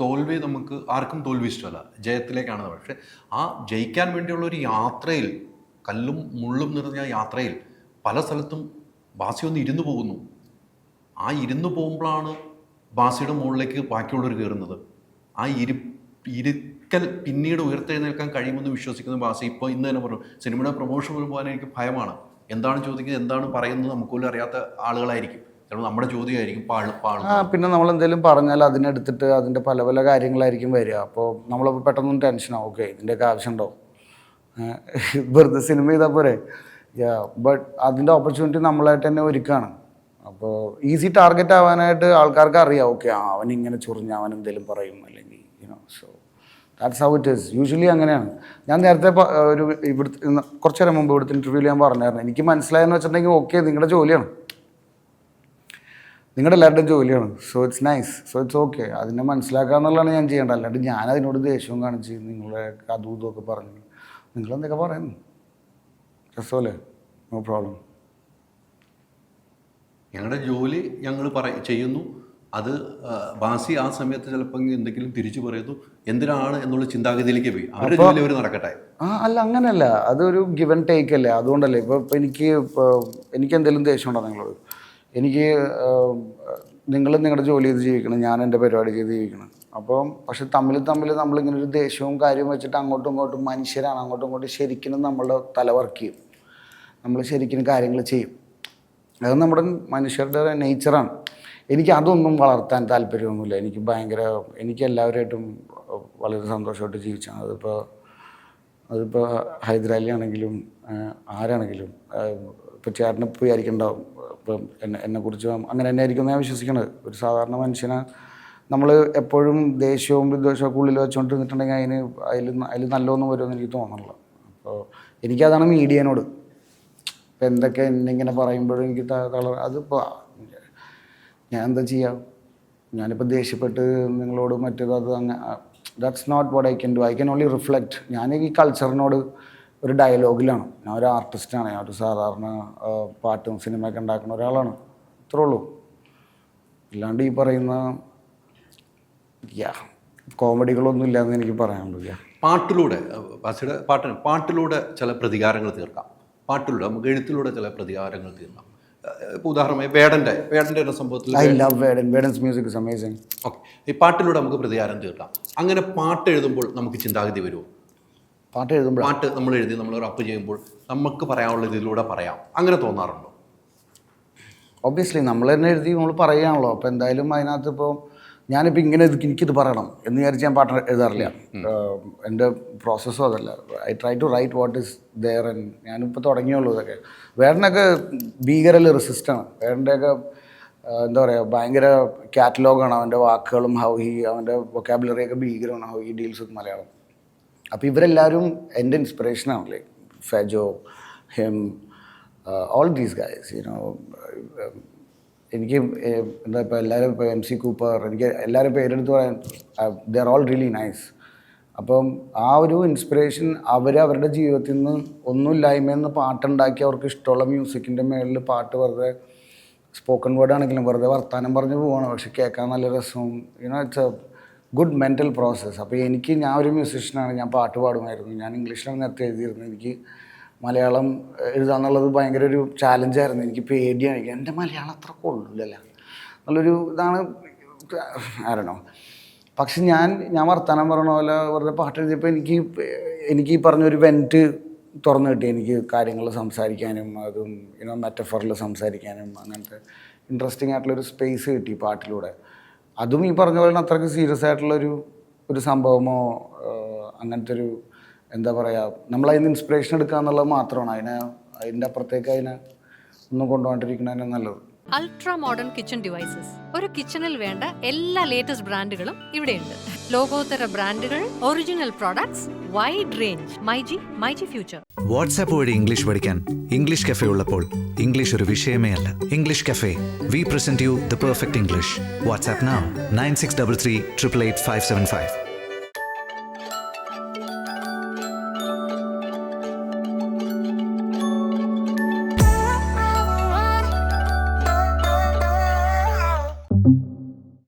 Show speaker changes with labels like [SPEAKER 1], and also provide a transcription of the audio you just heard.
[SPEAKER 1] തോൽവി നമുക്ക് ആർക്കും തോൽവി ഇഷ്ടമല്ല, ജയത്തിലേക്കാണ്. പക്ഷെ ആ ജയിക്കാൻ വേണ്ടിയുള്ള ഒരു യാത്രയിൽ, കല്ലും മുള്ളും നിറഞ്ഞ യാത്രയിൽ പല സ്ഥലത്തും ബാസി ഒന്ന് ഇരുന്ന് പോകുന്നു. ആ ഇരുന്ന് പോകുമ്പോഴാണ് ബാസിയുടെ മുകളിലേക്ക് ബാക്കിയുള്ളവർ കയറുന്നത്. ആ ഇരുക്കൽ പിന്നീട് ഉയർത്തെഴുന്നേൽക്കാൻ കഴിയുമെന്ന് വിശ്വസിക്കുന്ന ബാസി ഇപ്പോൾ ഇന്ന് തന്നെ പറഞ്ഞു, സിനിമയുടെ പ്രൊമോഷൻ പോലും പോകാൻ എനിക്ക് ഭയമാണ്. എന്താണ് ചോദിക്കുന്നത്, എന്താണ് പറയുന്നത് നമുക്ക് പോലും അറിയാത്ത ആളുകളായിരിക്കും. ചിലപ്പോൾ നമ്മുടെ ചോദ്യമായിരിക്കും
[SPEAKER 2] പിന്നെ നമ്മൾ എന്തെങ്കിലും പറഞ്ഞാൽ അതിനെടുത്തിട്ട് അതിൻ്റെ പല പല കാര്യങ്ങളായിരിക്കും വരിക. അപ്പോൾ നമ്മളപ്പോൾ പെട്ടെന്ന് ടെൻഷനാവും, ഓക്കെ ഇതിൻ്റെയൊക്കെ ആവശ്യമുണ്ടോ, വെറുതെ സിനിമ ചെയ്താൽ പോരെ. ബട്ട് അതിൻ്റെ ഓപ്പർച്യൂണിറ്റി നമ്മളായിട്ട് തന്നെ ഒരുക്കുകയാണ്. അപ്പോൾ ഈസി ടാർഗറ്റ് ആവാനായിട്ട് ആൾക്കാർക്ക് അറിയാം, ഓക്കെ അവൻ ഇങ്ങനെ ചൊറിഞ്ഞ അവൻ എന്തെങ്കിലും പറയും, അല്ലെങ്കിൽ so that's how it is. Usually അങ്ങനെയാണ്. ഞാൻ നേരത്തെ ഒരു ഇവിടുത്തെ കുറച്ച് നേരം മുമ്പ് ഇവിടുത്തെ ഇൻ്റർവ്യൂവിൽ ഞാൻ പറഞ്ഞായിരുന്നു, എനിക്ക് മനസ്സിലായെന്ന് വെച്ചിട്ടുണ്ടെങ്കിൽ ഓക്കെ നിങ്ങളുടെ ജോലിയാണ്, നിങ്ങളുടെ എല്ലാവരുടെയും ജോലിയാണ്. So it's nice, so it's okay. അതിനെ മനസ്സിലാക്കുക എന്നുള്ളതാണ് ഞാൻ ചെയ്യേണ്ടത്. അല്ലാണ്ട് ഞാൻ അതിനോട് ദേഷ്യവും കാണിച്ച് നിങ്ങളെ അതും ഇതൊക്കെ പറഞ്ഞു നിങ്ങളെന്തൊക്കെ പറയുന്നു രസമല്ലേ, നോ പ്രോബ്ലം.
[SPEAKER 1] ഞങ്ങളുടെ ജോലി ഞങ്ങൾ ചെയ്യുന്നു. അത് ബാസി ആ സമയത്ത് ചിലപ്പോൾ എന്തെങ്കിലും തിരിച്ചു പറയുന്നു, എന്തിനാണ് എന്നുള്ള ചിന്താഗതിയിലേക്ക് പോയി അവരുടെ ജോലി അവർ നടക്കട്ടെ.
[SPEAKER 2] അല്ല അങ്ങനെയല്ല, അതൊരു ഗിവ് ആൻഡ് ടേക്ക് അല്ലേ. അതുകൊണ്ടല്ലേ ഇപ്പോൾ എനിക്ക് എന്തെങ്കിലും ദേഷ്യം ഉണ്ടോ നിങ്ങളോട്? എനിക്ക് നിങ്ങൾ നിങ്ങളുടെ ജോലി ചെയ്ത് ജീവിക്കണം, ഞാൻ എൻ്റെ പരിപാടി ചെയ്ത് ജീവിക്കണം. അപ്പം പക്ഷെ തമ്മിൽ നമ്മളിങ്ങനെ ഒരു ദേഷ്യവും കാര്യവും വെച്ചിട്ട് അങ്ങോട്ടും ഇങ്ങോട്ടും മനുഷ്യരാണ്, അങ്ങോട്ടും ഇങ്ങോട്ടും ശരിക്കും നമ്മളുടെ തല വർക്ക് ചെയ്യും, നമ്മൾ ശരിക്കും കാര്യങ്ങൾ ചെയ്യും. അത് നമ്മുടെ മനുഷ്യരുടെ നേച്ചറാണ്. എനിക്ക് അതൊന്നും വളർത്താൻ താല്പര്യമൊന്നുമില്ല. എനിക്ക് എല്ലാവരുമായിട്ടും വളരെ സന്തോഷമായിട്ട് ജീവിച്ചാണ്. അതിപ്പോൾ ഹൈദരാലി ആണെങ്കിലും ആരാണെങ്കിലും. ഇപ്പോൾ ചേട്ടനെ വിചാരിക്കണ്ടാവും ഇപ്പം എന്നെക്കുറിച്ച് അങ്ങനെ തന്നെ ആയിരിക്കും ഞാൻ വിശ്വസിക്കുന്നത്. ഒരു സാധാരണ മനുഷ്യനെ നമ്മൾ എപ്പോഴും ദേഷ്യവും വിദ്വേഷമൊക്കെ ഉള്ളിൽ വെച്ചുകൊണ്ട് നിന്നിട്ടുണ്ടെങ്കിൽ അതിൽ നല്ലതൊന്നും വരുമെന്ന് എനിക്ക് തോന്നുന്നില്ല. അപ്പോൾ എനിക്കതാണ് മീഡിയനോട്. ഇപ്പം എന്തൊക്കെ എന്നിങ്ങനെ പറയുമ്പോഴും എനിക്ക് അതിപ്പോൾ ഞാൻ എന്താ ചെയ്യുക, ഞാനിപ്പോൾ ദേഷ്യപ്പെട്ട് നിങ്ങളോട് മറ്റേത് that's not what I can do. I can only reflect. ഞാൻ ഈ കൾച്ചറിനോട് ഒരു ഡയലോഗിലാണ്. ഞാൻ ഒരു ആർട്ടിസ്റ്റാണ്, ഞാൻ ഒരു സാധാരണ പാട്ടും സിനിമയൊക്കെ ഉണ്ടാക്കുന്ന ഒരാളാണ്, ഇത്രേ ഉള്ളൂ. ഇല്ലാണ്ട് ഈ പറയുന്ന കോമഡികളൊന്നും ഇല്ലയെന്ന് എനിക്ക് പറയാനുള്ളൂ.
[SPEAKER 1] പാട്ടിലൂടെ ചില പ്രതികാരങ്ങൾ തീർക്കാം. പാട്ടിലൂടെ നമുക്ക് എഴുത്തിലൂടെ ചില പ്രതികാരങ്ങൾ തീർക്കാം. ഇപ്പോൾ ഉദാഹരണമായി വേടൻ്റെ ഒരു സംഭവത്തിൽ
[SPEAKER 2] I love Vedan's music is amazing.
[SPEAKER 1] Okay, ഈ പാട്ടിലൂടെ നമുക്ക് പ്രതികാരം തീർക്കാം. അങ്ങനെ പാട്ട് എഴുതുമ്പോൾ നമുക്ക് ചിന്താഗതി വരുമോ? പാട്ട് നമ്മൾ എഴുതി നമ്മൾ റപ്പ് ചെയ്യുമ്പോൾ നമുക്ക് പറയാനുള്ള ഇതിലൂടെ പറയാം, അങ്ങനെ തോന്നാറുണ്ടോ?
[SPEAKER 2] ഒബ്വിയസ്ലി നമ്മൾ തന്നെ എഴുതി നമ്മൾ പറയുകയാണല്ലോ. അപ്പോൾ എന്തായാലും അതിനകത്ത് ഇപ്പോൾ ഞാനിപ്പോൾ ഇങ്ങനെ എനിക്കിത് പറയണം എന്ന് വിചാരിച്ച് ഞാൻ പാട്ട് എഴുതാറില്ല. എൻ്റെ പ്രോസസ്സും അതല്ല. I try to write what is there. And ഞാനിപ്പോൾ തുടങ്ങിയുള്ളൂ ഇതൊക്കെ. വേടനൊക്കെ ഭീകര ലിറിസിസ്റ്റാണ്. വേടൻ്റെയൊക്കെ എന്താ പറയുക, ഭയങ്കര കാറ്റലോഗാണ് അവൻ്റെ വാക്കുകളും, അവൻ്റെ വൊക്കാബുലറിയൊക്കെ ഭീകരമാണ്, how he deals with Malayalam. അപ്പോൾ ഇവരെല്ലാവരും എൻ്റെ ഇൻസ്പിറേഷനാണല്ലേ. Fejo, him, all these guys എനിക്ക് എന്താ ഇപ്പോൾ എല്ലാവരും ഇപ്പോൾ MC കൂപ്പർ, എനിക്ക് എല്ലാവരും പേരെടുത്ത് പറയാൻ they are all really nice. അപ്പം ആ ഒരു ഇൻസ്പിറേഷൻ അവരുടെ ജീവിതത്തിൽ നിന്ന് ഒന്നുമില്ലായ്മയിൽ നിന്ന് പാട്ടുണ്ടാക്കി അവർക്ക് ഇഷ്ടമുള്ള മ്യൂസിക്കിൻ്റെ മേളിൽ പാട്ട് വെറുതെ സ്പോക്കൺ വേർഡ് ആണെങ്കിലും വെറുതെ വർത്താനം പറഞ്ഞ് പോവാണ്, പക്ഷെ കേൾക്കാൻ നല്ല രസവും it's A good mental process. അപ്പോൾ ഞാൻ ഒരു മ്യൂസീഷ്യനാണ്, ഞാൻ പാട്ട് പാടുമായിരുന്നു. ഞാൻ ഇംഗ്ലീഷിലാണ് നേരത്തെ എഴുതിയിരുന്നത്. എനിക്ക് മലയാളം എഴുതാന്നുള്ളത് ഭയങ്കര ഒരു ചാലഞ്ചായിരുന്നു. എനിക്ക് പേടിയാണ്, എൻ്റെ മലയാളം അത്ര കൊള്ളില്ലല്ലോ എന്നുള്ളൊരു ഇതാണ് ആരണോ. പക്ഷെ ഞാൻ വർത്താനം പറഞ്ഞ പോലെ വെറുതെ പാട്ട് എഴുതിയപ്പോൾ എനിക്ക് ഈ പറഞ്ഞൊരു വെൻറ്റ് തുറന്നു കിട്ടി. എനിക്ക് കാര്യങ്ങൾ സംസാരിക്കാനും അതും മെറ്റഫറിൽ സംസാരിക്കാനും അങ്ങനത്തെ ഇൻട്രസ്റ്റിംഗ് ആയിട്ടുള്ളൊരു സ്പേസ് കിട്ടി പാട്ടിലൂടെ. അതും ഈ പറഞ്ഞ പോലെ അത്രയ്ക്ക് സീരിയസ് ആയിട്ടുള്ളൊരു സംഭവമോ അങ്ങനത്തെ ഒരു എന്താ പറയുക, നമ്മളതിന് ഇൻസ്പിറേഷൻ എടുക്കുക എന്നുള്ളത് മാത്രമാണ്. അതിൻ്റെ അപ്പുറത്തേക്ക് ഒന്നും കൊണ്ടുപോകാണ്ടിരിക്കുന്നതിന് നല്ലത്.
[SPEAKER 3] Ultra modern kitchen devices. ഒരു കിച്ചണിൽ വേണ്ട എല്ലാ ലേറ്റസ്റ്റ് ബ്രാൻഡുകളും ഇവിടെയുണ്ട്. ലോകോത്തര ബ്രാൻഡുകൾ, original products, wide range. MyG future.
[SPEAKER 4] WhatsApp വഴി ഇംഗ്ലീഷ് പഠിക്കാൻ ഇംഗ്ലീഷ് കഫേ ഉള്ളപ്പോൾ ഇംഗ്ലീഷ് ഒരു വിഷയമേ അല്ല. English cafe, we present you the perfect English. WhatsApp now 9633 888 575.